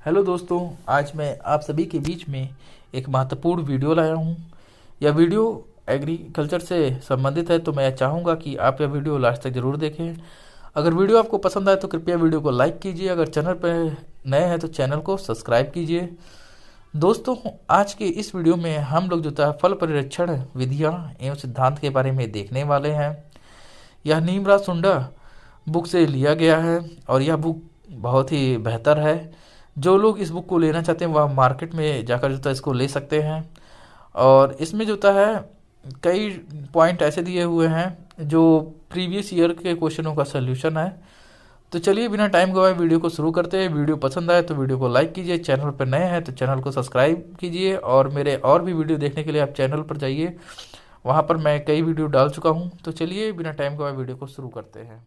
Hello दोस्तों, आज मैं आप सभी के बीच में एक महत्वपूर्ण वीडियो लाया हूँ। यह वीडियो एग्रीकल्चर से संबंधित है, तो मैं चाहूँगा कि आप यह वीडियो लास्ट तक ज़रूर देखें। अगर वीडियो आपको पसंद आए तो कृपया वीडियो को लाइक कीजिए। अगर चैनल पर नए हैं तो चैनल को सब्सक्राइब कीजिए। दोस्तों, आज के इस वीडियो में हम लोग जो है फल परिरक्षण विधियाँ एवं सिद्धांत के बारे में देखने वाले हैं। यह नीमराज सुंडा बुक से लिया गया है और यह बुक बहुत ही बेहतर है। जो लोग इस बुक को लेना चाहते हैं वह मार्केट में जाकर जो है इसको ले सकते हैं। और इसमें जो है कई पॉइंट ऐसे दिए हुए हैं जो प्रीवियस ईयर के क्वेश्चनों का सल्यूशन है। तो चलिए बिना टाइम गवाए वीडियो को शुरू करते हैं। वीडियो पसंद आए तो वीडियो को लाइक कीजिए, चैनल पर नए हैं तो चैनल को सब्सक्राइब कीजिए और मेरे और भी वीडियो देखने के लिए आप चैनल पर जाइए, वहाँ पर मैं कई वीडियो डाल चुका हूँ। तो चलिए बिना टाइम गवाए वीडियो को शुरू करते हैं।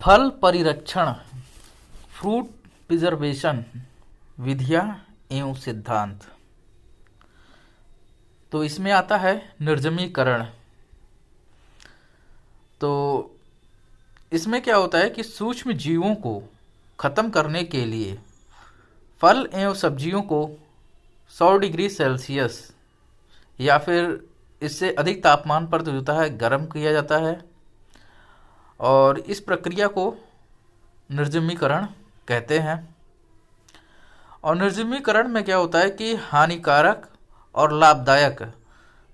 फल परिरक्षण फ्रूट प्रिजर्वेशन विधियाँ एवं सिद्धांत। तो इसमें आता है निर्जमीकरण। तो इसमें क्या होता है कि सूक्ष्म जीवों को खत्म करने के लिए फल एवं सब्जियों को 100 डिग्री सेल्सियस या फिर इससे अधिक तापमान पर जो होता है गर्म किया जाता है और इस प्रक्रिया को निर्जमीकरण कहते हैं। और निर्जमीकरण में क्या होता है कि हानिकारक और लाभदायक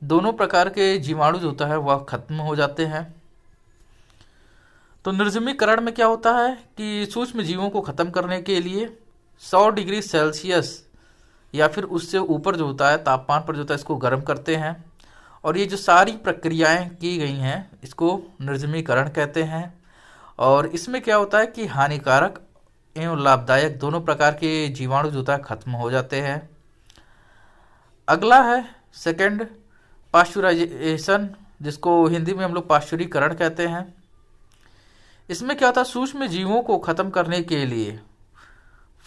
दोनों प्रकार के जीवाणु जो होता है वह खत्म हो जाते हैं। तो निर्जमीकरण में क्या होता है कि सूक्ष्म जीवों को खत्म करने के लिए 100 डिग्री सेल्सियस या फिर उससे ऊपर जो होता है तापमान पर जो होता है इसको गर्म करते हैं। और ये जो सारी प्रक्रियाएं की गई हैं इसको निर्जमीकरण कहते हैं। और इसमें क्या होता है कि हानिकारक एवं लाभदायक दोनों प्रकार के जीवाणु जो होता है खत्म हो जाते हैं। अगला है सेकंड पाश्चुराइजेशन, जिसको हिंदी में हम लोग पाश्चुरीकरण कहते हैं। इसमें क्या होता है सूक्ष्म जीवों को खत्म करने के लिए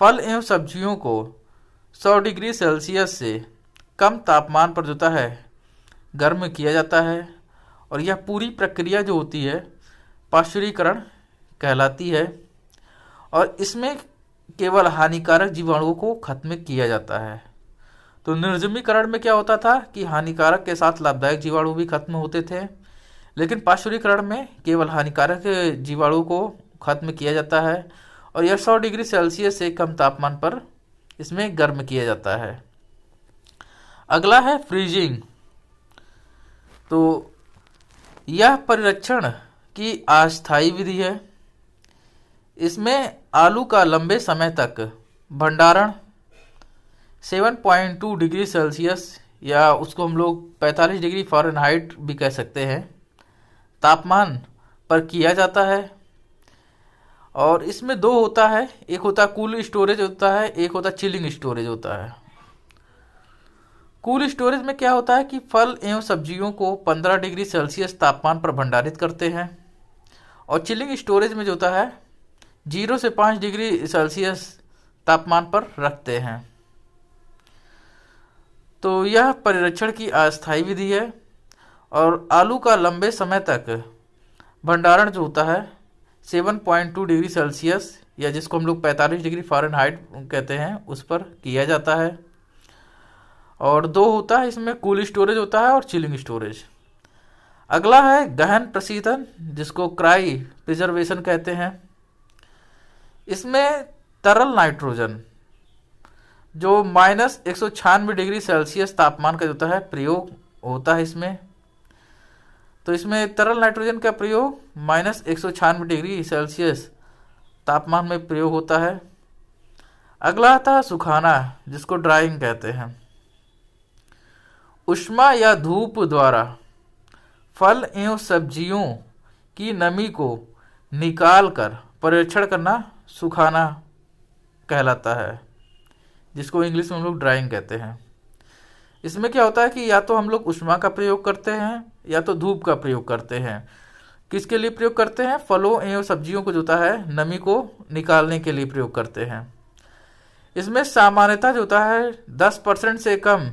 फल एवं सब्जियों को 100 डिग्री सेल्सियस से कम तापमान पर जो होता है गर्म किया जाता है। और यह पूरी प्रक्रिया जो होती है पाश्चुरीकरण कहलाती है। और इसमें केवल हानिकारक जीवाणुओं को खत्म किया जाता है। तो निर्जमीकरण में क्या होता था कि हानिकारक के साथ लाभदायक जीवाणु भी खत्म होते थे, लेकिन पाश्चुरीकरण में केवल हानिकारक जीवाणु को खत्म किया जाता है और यह 100 डिग्री सेल्सियस से कम तापमान पर इसमें गर्म किया जाता है। अगला है फ्रीजिंग। तो यह परिरक्षण की अस्थायी विधि है। इसमें आलू का लंबे समय तक भंडारण 7.2 डिग्री सेल्सियस या उसको हम लोग 45 डिग्री फ़ारेनहाइट भी कह सकते हैं तापमान पर किया जाता है। और इसमें दो होता है, एक होता है कूल स्टोरेज होता है, एक होता है चिलिंग स्टोरेज होता है। कूल स्टोरेज में क्या होता है कि फल एवं सब्जियों को 15 डिग्री सेल्सियस तापमान पर भंडारित करते हैं। और चिलिंग स्टोरेज में जो होता है 0 से 5 डिग्री सेल्सियस तापमान पर रखते हैं। तो यह परिरक्षण की अस्थायी विधि है। और आलू का लंबे समय तक भंडारण जो होता है 7.2 डिग्री सेल्सियस या जिसको हम लोग 45 डिग्री फ़ारेनहाइट कहते हैं उस पर किया जाता है। और दो होता है इसमें, कूल स्टोरेज होता है और चिलिंग स्टोरेज। अगला है गहन प्रशीतन, जिसको क्राई प्रिजर्वेशन कहते हैं। इसमें तरल नाइट्रोजन जो -196 डिग्री सेल्सियस तापमान का होता है प्रयोग होता है इसमें। तो इसमें तरल नाइट्रोजन का प्रयोग -196 डिग्री सेल्सियस तापमान में प्रयोग होता है। अगला आता है सुखाना, जिसको ड्राइंग कहते हैं। ऊष्मा या धूप द्वारा फल एवं सब्जियों की नमी को निकालकर परीक्षण करना सुखाना कहलाता है, जिसको इंग्लिश में हम लोग ड्राइंग कहते हैं। इसमें क्या होता है कि या तो हम लोग ऊष्मा का प्रयोग करते हैं या तो धूप का प्रयोग करते हैं। किसके लिए प्रयोग करते हैं? फलों एवं सब्जियों को जो होता है नमी को निकालने के लिए प्रयोग करते हैं। इसमें सामान्यतः जो होता है 10% से कम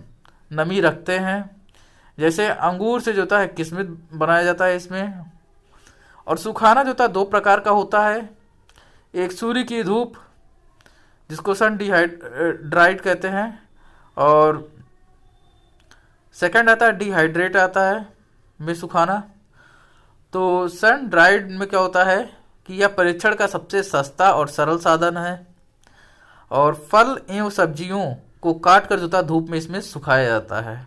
नमी रखते हैं। जैसे अंगूर से जो होता है किशमिश बनाया जाता है इसमें। और सुखाना जो होता है दो प्रकार का होता है, एक सूर्य की धूप जिसको सन डिहाइड्राइट कहते हैं, और सेकंड आता है डिहाइड्रेट आता है में सुखाना। तो सन ड्राइड में क्या होता है कि यह परीक्षण का सबसे सस्ता और सरल साधन है, और फल एवं सब्जियों को काट कर जो था धूप में इसमें सुखाया जाता है।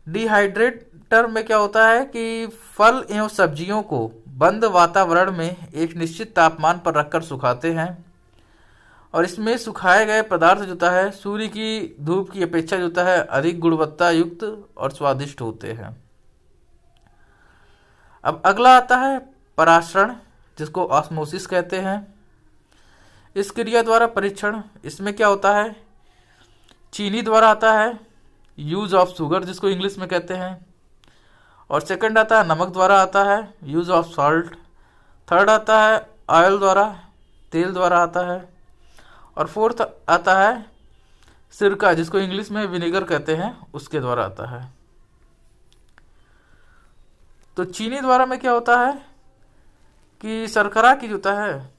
डिहाइड्रेटर में क्या होता है कि फल एवं सब्जियों को बंद वातावरण में एक निश्चित तापमान पर रखकर सुखाते हैं, और इसमें सुखाए गए पदार्थ जो होता है सूर्य की धूप की अपेक्षा जो होता है अधिक गुणवत्ता युक्त और स्वादिष्ट होते हैं। अब अगला आता है परासरण, जिसको ऑस्मोसिस कहते हैं। इस क्रिया द्वारा परीक्षण, इसमें क्या होता है, चीनी द्वारा आता है, यूज ऑफ शुगर जिसको इंग्लिश में कहते हैं, और सेकंड आता है नमक द्वारा आता है, यूज ऑफ सॉल्ट। थर्ड आता है ऑयल द्वारा, तेल द्वारा आता है, और फोर्थ आता है सिरका जिसको इंग्लिश में विनेगर कहते हैं, उसके द्वारा आता है। तो चीनी द्वारा में क्या होता है कि शर्करा की जो होता है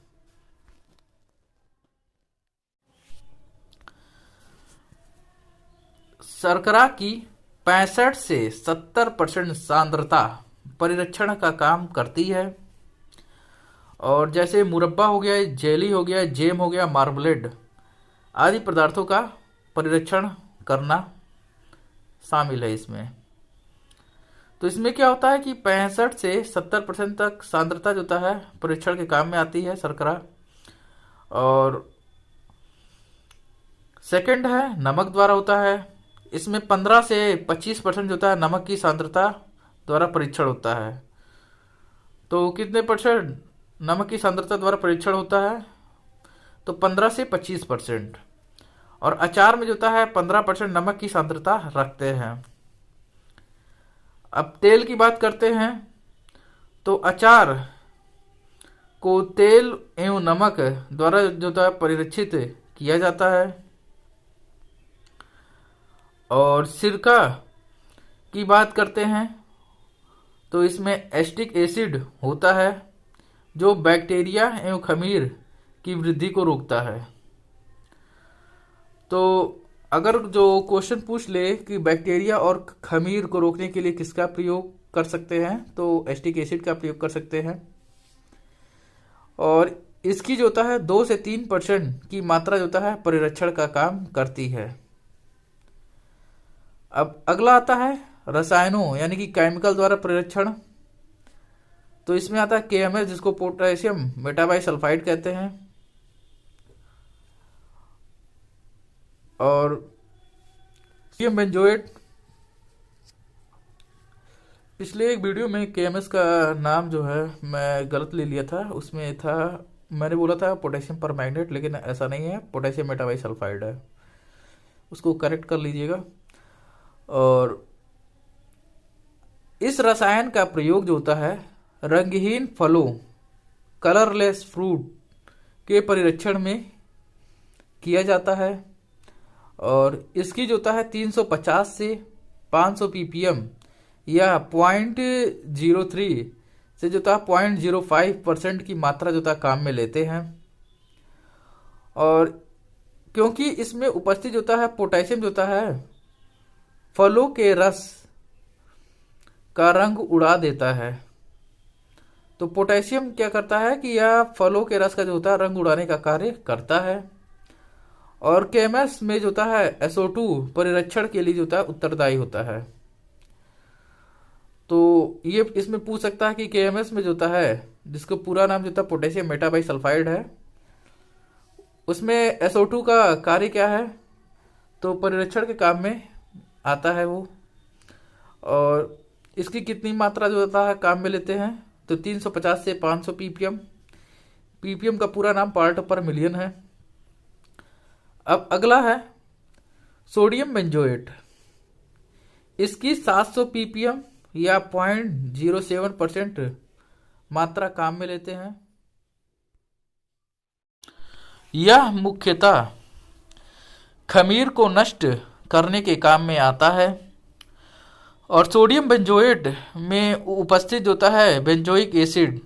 शर्करा की 65 से 70% सांद्रता परिरक्षण का काम करती है, और जैसे मुरब्बा हो गया, जेली हो गया, जेम हो गया, मार्मलेड आदि पदार्थों का परिरक्षण करना शामिल है इसमें। तो इसमें क्या होता है कि 65 से 70% तक सांद्रता जो होता है परीक्षण के काम में आती है शर्करा। और सेकंड है नमक द्वारा होता है, इसमें 15 से 25% जो होता है नमक की सांद्रता द्वारा परीक्षण होता है। तो कितने परसेंट नमक की सांद्रता द्वारा परीक्षण होता है, तो 15 से 25%। और अचार में जो होता है 15% नमक की सांद्रता रखते हैं। अब तेल की बात करते हैं, तो अचार को तेल एवं नमक द्वारा जो होता है परिरक्षित किया जाता है। और सिरका की बात करते हैं, तो इसमें एसिटिक एसिड होता है जो बैक्टीरिया एवं खमीर की वृद्धि को रोकता है। तो अगर जो क्वेश्चन पूछ ले कि बैक्टीरिया और खमीर को रोकने के लिए किसका प्रयोग कर सकते हैं, तो एसिटिक एसिड का प्रयोग कर सकते हैं। और इसकी जो होता है 2 से 3% की मात्रा जो होता है परिरक्षण का काम करती है। अब अगला आता है रसायनों यानी कि केमिकल द्वारा परिरक्षण। तो इसमें आता है KMS जिसको पोटेशियम मेटाबाइसल्फाइड कहते हैं, और सोडियम बेंजोएट। पिछले एक वीडियो में KMS का नाम जो है मैं गलत ले लिया था, उसमें था मैंने बोला था पोटेशियम परमैंगनेट, लेकिन ऐसा नहीं है, पोटेशियम मेटाबाइसल्फाइड है, उसको करेक्ट कर लीजिएगा। और इस रसायन का प्रयोग जो होता है रंगहीन फलों कलरलेस फ्रूट के परिरक्षण में किया जाता है, और इसकी जो होता है 350 से 500 ppm या 0.03 से जो होता है 0.05% की मात्रा जो होता है काम में लेते हैं। और क्योंकि इसमें उपस्थित जो होता है पोटेशियम जो होता है फलों के रस का रंग उड़ा देता है। तो पोटेशियम क्या करता है कि यह फलों के रस का जो होता है रंग उड़ाने का कार्य करता है। और KMS में जो होता है SO2 परिरक्षण के लिए जो होता है उत्तरदायी होता है। तो ये इसमें पूछ सकता है कि KMS में जो होता है जिसको पूरा नाम जो होता है पोटेशियम मेटाबाइसल्फाइड है, उसमें SO2 का कार्य क्या है, तो परिरक्षण के काम में आता है वो। और इसकी कितनी मात्रा जो होता है काम में लेते हैं, तो 350 से 500 ppm। ppm का पूरा नाम पार्ट पर मिलियन है। अब अगला है सोडियम बेंजोएट। इसकी 700 ppm या 0.07% मात्रा काम में लेते हैं। यह मुख्यतः खमीर को नष्ट करने के काम में आता है। और सोडियम बेंजोएट में उपस्थित होता है बेंजोइक एसिड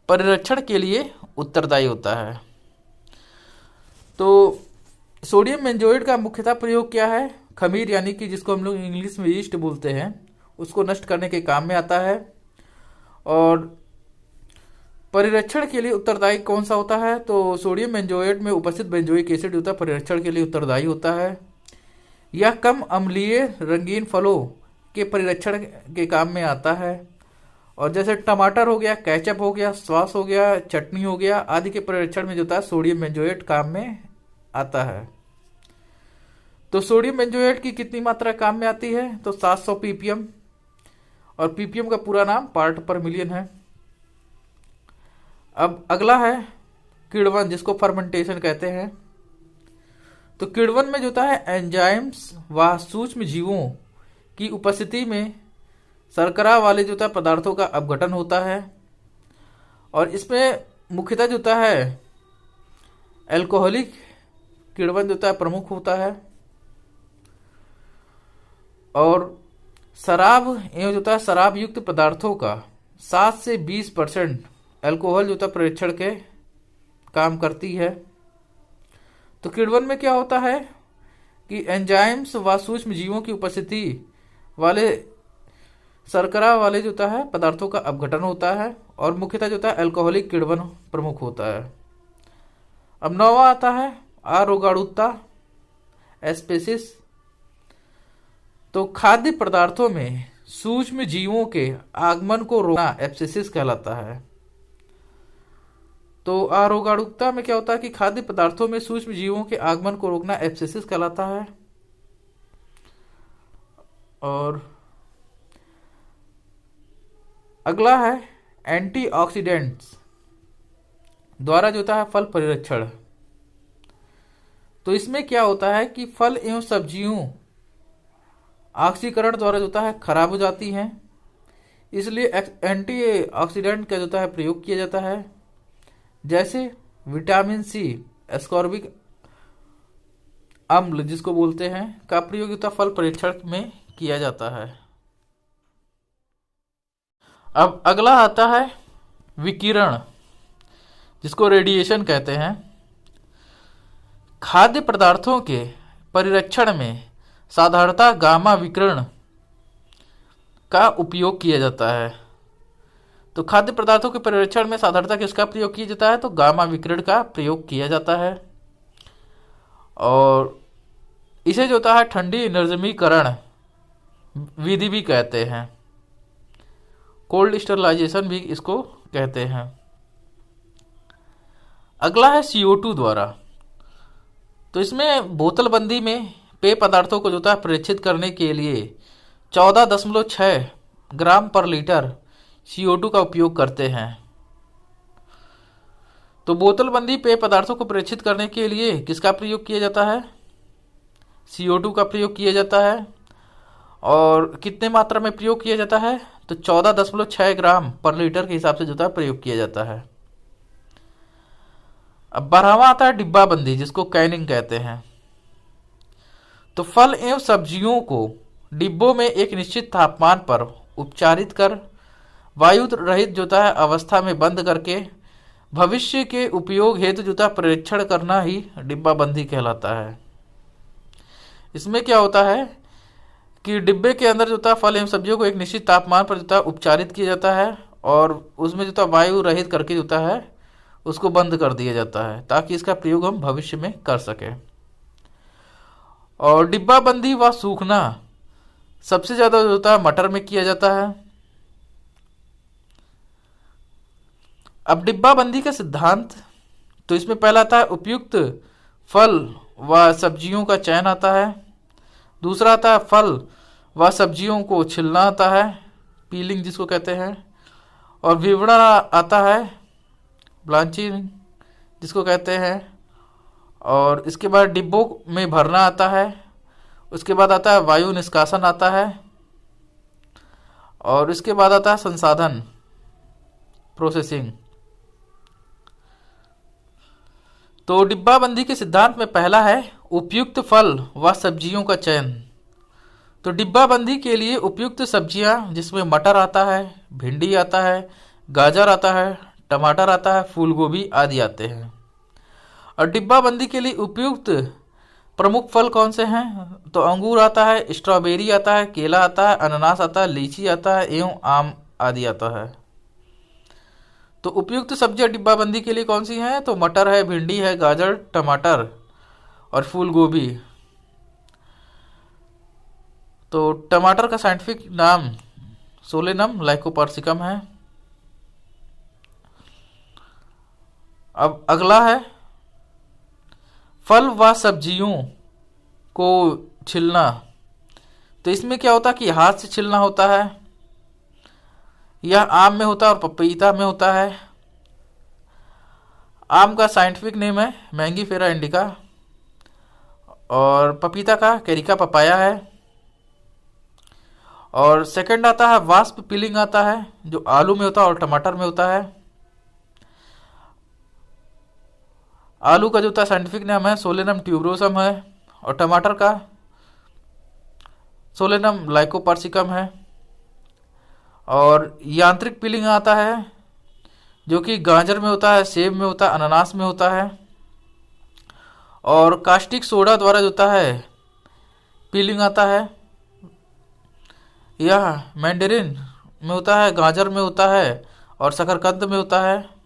परिरक्षण के लिए उत्तरदायी होता है। तो सोडियम बेंजोएट का मुख्यतः प्रयोग क्या है? खमीर यानी कि जिसको हम लोग इंग्लिश में यीस्ट बोलते हैं, उसको नष्ट करने के काम में आता है। और परिरक्षण के लिए उत्तरदायी कौन सा होता है? तो सोडियम बेंजोएट में उपस्थित बेंजोइक एसिड होता है, परिरक्षण के लिए उत्तरदायी होता है। यह कम अम्लीय रंगीन फलों के परिरक्षण के काम में आता है। और जैसे टमाटर हो गया, केचप हो गया, सॉस हो गया, चटनी हो गया आदि के परिरक्षण में जो होता है सोडियम बेंजोएट काम में आता है। तो सोडियम बेंजोएट की कितनी मात्रा काम में आती है? तो 700 ppm, और ppm का पूरा नाम पार्ट पर मिलियन है। अब अगला है किण्वन, जिसको फर्मेंटेशन कहते हैं। तो किण्वन में जो होता है एंजाइम्स व सूक्ष्म जीवों की उपस्थिति में शर्करा वाले जो होता है पदार्थों का अपघटन होता है। और इसमें मुख्यतः जो होता है एल्कोहलिक किण्वन जो होता है प्रमुख होता है। और शराब एवं जो होता है शराब युक्त पदार्थों का 7 से 20% अल्कोहल जो होता है परिरक्षण के काम करती है। तो किण्वन में क्या होता है कि एंजाइम्स व सूक्ष्म जीवों की उपस्थिति वाले शर्करा वाले जो होता है पदार्थों का अपघटन होता है। और मुख्यतः जो होता है अल्कोहलिक किण्वन प्रमुख होता है। अब 9वां आता है अरोगाणुता एस्पेसिस। तो खाद्य पदार्थों में सूक्ष्म जीवों के आगमन को रोकना एब्सेसिस कहलाता है। तो अरोगाणुता में क्या होता है कि खाद्य पदार्थों में सूक्ष्म जीवों के आगमन को रोकना एब्सेसिस कहलाता है। और अगला है एंटीऑक्सीडेंट्स द्वारा जो होता है फल परिरक्षण। तो इसमें क्या होता है कि फल एवं सब्जियों ऑक्सीकरण द्वारा जो होता है खराब हो जाती हैं, इसलिए एंटीऑक्सीडेंट का जो होता है प्रयोग किया जाता है। जैसे विटामिन सी, एस्कॉर्बिक अम्ल जिसको बोलते हैं, का प्रयोग होता फल परीक्षण में किया जाता है। अब अगला आता है विकिरण, जिसको रेडिएशन कहते हैं। खाद्य पदार्थों के परिरक्षण में साधारणतः गामा विकिरण का उपयोग किया जाता है। तो खाद्य पदार्थों के परिरक्षण में साधारणतः किसका प्रयोग किया जाता है? तो गामा विकिरण का प्रयोग किया जाता है। और इसे जो होता है ठंडी निर्जमीकरण विधि भी कहते हैं, कोल्ड स्टरलाइजेशन भी इसको कहते हैं। अगला है CO2 द्वारा। तो इसमें बोतलबंदी में पेय पदार्थों को जो होता है परीक्षित करने के लिए 14.6 ग्राम पर लीटर CO2 का उपयोग करते हैं। तो बोतलबंदी पेय पदार्थों को परीक्षित करने के लिए किसका प्रयोग किया जाता है? CO2 का प्रयोग किया जाता है। और कितने मात्रा में प्रयोग किया जाता है? तो 14.6 ग्राम पर लीटर के हिसाब से जो है प्रयोग किया जाता है। अब 12वां आता है डिब्बाबंदी, जिसको कैनिंग कहते हैं। तो फल एवं सब्जियों को डिब्बों में एक निश्चित तापमान पर उपचारित कर वायु रहित जो है अवस्था में बंद करके भविष्य के उपयोग हेतु जो है परीक्षण करना ही डिब्बाबंदी कहलाता है। इसमें क्या होता है कि डिब्बे के अंदर जो था फल एवं सब्जियों को एक निश्चित तापमान पर जो था उपचारित किया जाता है और उसमें जो था वायु रहित करके जो है उसको बंद कर दिया जाता है, ताकि इसका प्रयोग हम भविष्य में कर सकें। और डिब्बाबंदी व सूखना सबसे ज्यादा जो होता है मटर में किया जाता है। अब डिब्बाबंदी का सिद्धांत, तो इसमें पहला आता है उपयुक्त फल व सब्जियों का चयन आता है। दूसरा आता है फल व सब्जियों को छिलना आता है, पीलिंग जिसको कहते हैं। और विवरण आता है, ब्लांचिंग जिसको कहते हैं। और इसके बाद डिब्बों में भरना आता है। उसके बाद आता है वायु निष्कासन आता है। और इसके बाद आता है संसाधन, प्रोसेसिंग। तो डिब्बाबंदी के सिद्धांत में पहला है उपयुक्त फल व सब्जियों का चयन। तो डिब्बाबंदी के लिए उपयुक्त सब्जियां जिसमें मटर आता है, भिंडी आता है, गाजर आता है, टमाटर आता है, फूल गोभी आदि आते हैं। और डिब्बाबंदी के लिए उपयुक्त प्रमुख फल कौन से हैं? तो अंगूर आता है, स्ट्रॉबेरी आता है, केला आता है, अनानास आता है, लीची आता है एवं आम आदि आता है। तो उपयुक्त सब्जियां डिब्बाबंदी के लिए कौन सी हैं? तो मटर है, भिंडी है, गाजर, टमाटर और फूल गोभी। तो टमाटर का साइंटिफिक नाम सोलेनम लाइकोपर्सिकम है। अब अगला है फल व सब्जियों को छिलना। तो इसमें क्या होता है कि हाथ से छिलना होता है। यह आम में होता है और पपीता में होता है। आम का साइंटिफिक नेम है मैंगीफेरा इंडिका और पपीता का कैरिका पपाया है। और सेकंड आता है वास्प पिलिंग आता है, जो आलू में होता है और टमाटर में होता है। आलू का जो होता है साइंटिफिक नाम है सोलेनम ट्यूबरोसम है और टमाटर का सोलेनम लाइकोपर्सिकम है। और यांत्रिक पिलिंग आता है जो कि गाजर में होता है, सेब में होता है, अनानास में होता है। और कास्टिक सोडा द्वारा जो होता है पिलिंग आता है, यह मैंडेरिन में होता है, गाजर में होता है और शकरकंद में होता है।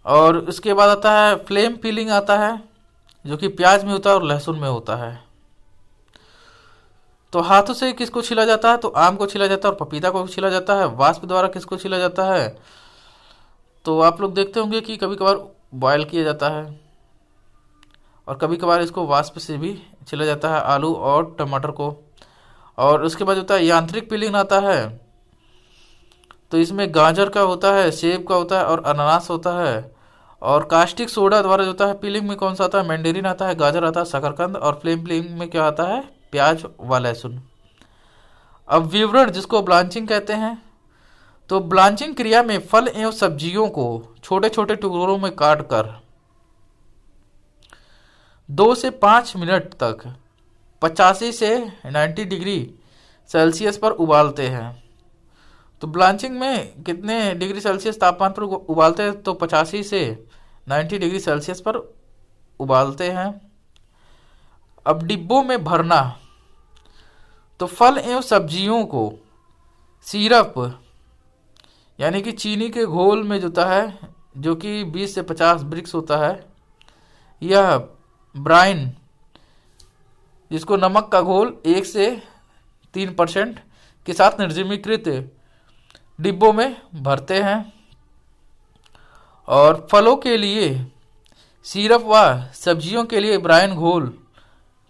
और उसके बाद आता है फ्लेम पिलिंग आता है जो कि प्याज में होता है और लहसुन में होता है। तो हाथों से किसको छीला जाता है? तो आम को छीला जाता है और पपीता को छीला जाता है। वाष्प द्वारा किसको छीला जाता है? तो आप लोग देखते होंगे कि कभी कभार बॉयल किया जाता है और कभी कभार इसको वाष्प से भी छीला जाता है, आलू और टमाटर को। और उसके बाद होता है यांत्रिक पिलिंग आता है। तो इसमें गाजर का होता है, सेब का होता है और अनानास होता है। और कास्टिक सोडा द्वारा जो होता है पिलिंग में कौन सा आता है? मैंडेरिन आता है, गाजर आता है, शकरकंद। और फ्लेम पिलिंग में क्या आता है? प्याज व लहसुन। अब विवरण जिसको ब्लांचिंग कहते हैं। तो ब्लांचिंग क्रिया में फल एवं सब्जियों को छोटे छोटे टुकड़ों में काटकर 2 से 5 मिनट तक 85 से 90 डिग्री सेल्सियस पर उबालते हैं। तो ब्लांचिंग में कितने डिग्री सेल्सियस तापमान पर उबालते हैं? तो 85 से 90 डिग्री सेल्सियस पर उबालते हैं। अब डिब्बों में भरना। तो फल एवं सब्जियों को सिरप यानी कि चीनी के घोल में जोता है, जो कि 20 से 50 ब्रिक्स होता है, यह ब्राइन जिसको नमक का घोल 1 से 3% के साथ निर्जमीकृत डिब्बों में भरते हैं। और फलों के लिए सिरप व सब्जियों के लिए ब्राइन घोल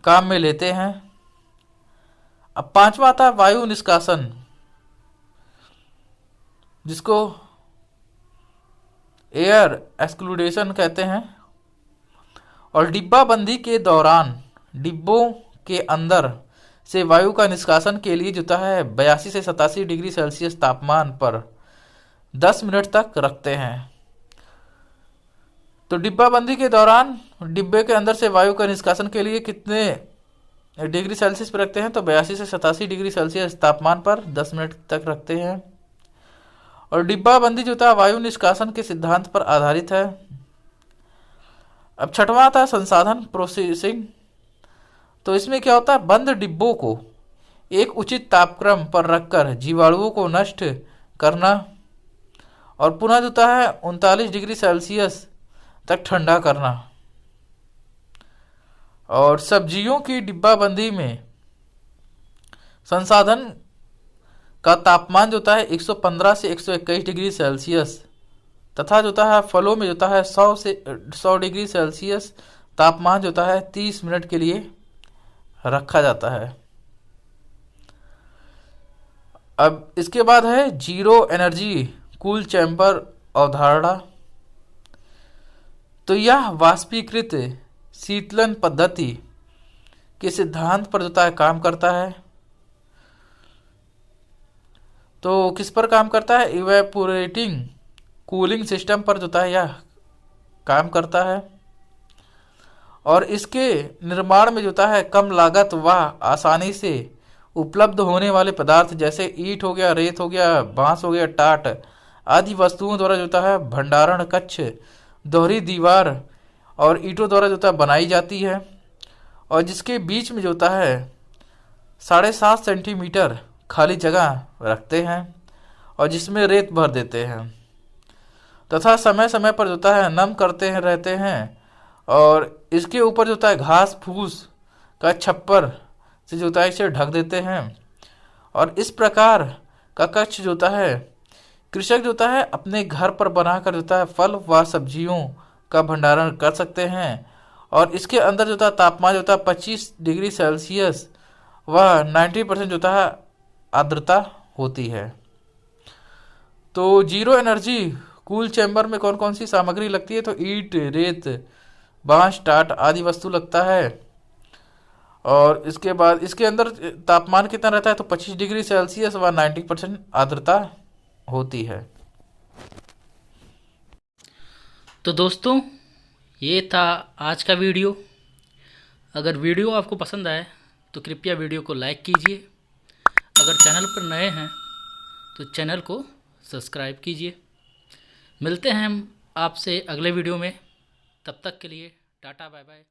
काम में लेते हैं। अब पांचवा आता है वायु निष्कासन, जिसको एयर एक्सक्लूडेशन कहते हैं। और डिब्बा बंदी के दौरान डिब्बों के अंदर से वायु का निष्कासन के लिए जो है 82 से 87 डिग्री सेल्सियस तापमान पर 10 मिनट तक रखते हैं। तो डिब्बा बंदी के दौरान डिब्बे के अंदर से वायु का निष्कासन के लिए कितने डिग्री सेल्सियस पर रखते हैं? तो 82 से 87 डिग्री सेल्सियस तापमान पर 10 मिनट तक रखते हैं। और डिब्बा बंदी जो था वायु निष्कासन के सिद्धांत पर आधारित है। अब छठवां आता है संसाधन प्रोसेसिंग। तो इसमें क्या होता है? बंद डिब्बों को एक उचित तापक्रम पर रखकर जीवाणुओं को नष्ट करना और पुनः जो होता है 39 डिग्री सेल्सियस तक ठंडा करना। और सब्जियों की डिब्बाबंदी में संसाधन का तापमान जो होता है 115 से 121 डिग्री सेल्सियस तथा जो होता है फलों में जो होता है 100 से 100 डिग्री सेल्सियस तापमान जो होता है 30 मिनट के लिए रखा जाता है। अब इसके बाद है जीरो एनर्जी कूल चैम्बर अवधारणा। तो यह वाष्पीकृत शीतलन पद्धति के सिद्धांत पर जो है काम करता है। तो किस पर काम करता है? इवेपोरेटिंग कूलिंग सिस्टम पर जो है यह काम करता है। और इसके निर्माण में जो है कम लागत व आसानी से उपलब्ध होने वाले पदार्थ जैसे ईंट हो गया, रेत हो गया, बांस हो गया, टाट आदि वस्तुओं द्वारा जो होता है भंडारण कक्ष, दोहरी दीवार और ईंटों द्वारा जो होता है बनाई जाती है, और जिसके बीच में जो होता है 7.5 सेंटीमीटर खाली जगह रखते हैं और जिसमें रेत भर देते हैं तथा समय समय पर जो होता है नम करते हैं रहते हैं, और इसके ऊपर जो होता है घास फूस का छप्पर से जो होता है इसे ढक देते हैं। और इस प्रकार का कक्ष जो होता है कृषक जो होता है अपने घर पर बनाकर जो होता है फल व सब्जियों का भंडारण कर सकते हैं, और इसके अंदर जो होता है तापमान जो होता है 25 डिग्री सेल्सियस व 90% जो होता है आर्द्रता होती है। तो जीरो एनर्जी कूल चैम्बर में कौन कौन सी सामग्री लगती है? तो ईंट, रेत, बांस, टाट आदि वस्तु लगता है। और इसके बाद इसके अंदर तापमान कितना रहता है? तो 25 डिग्री सेल्सियस व 90% आर्द्रता होती है। तो दोस्तों, ये था आज का वीडियो। अगर वीडियो आपको पसंद आए तो कृपया वीडियो को लाइक कीजिए। अगर चैनल पर नए हैं तो चैनल को सब्सक्राइब कीजिए। मिलते हैं हम आपसे अगले वीडियो में। तब तक के लिए टाटा बाय बाय।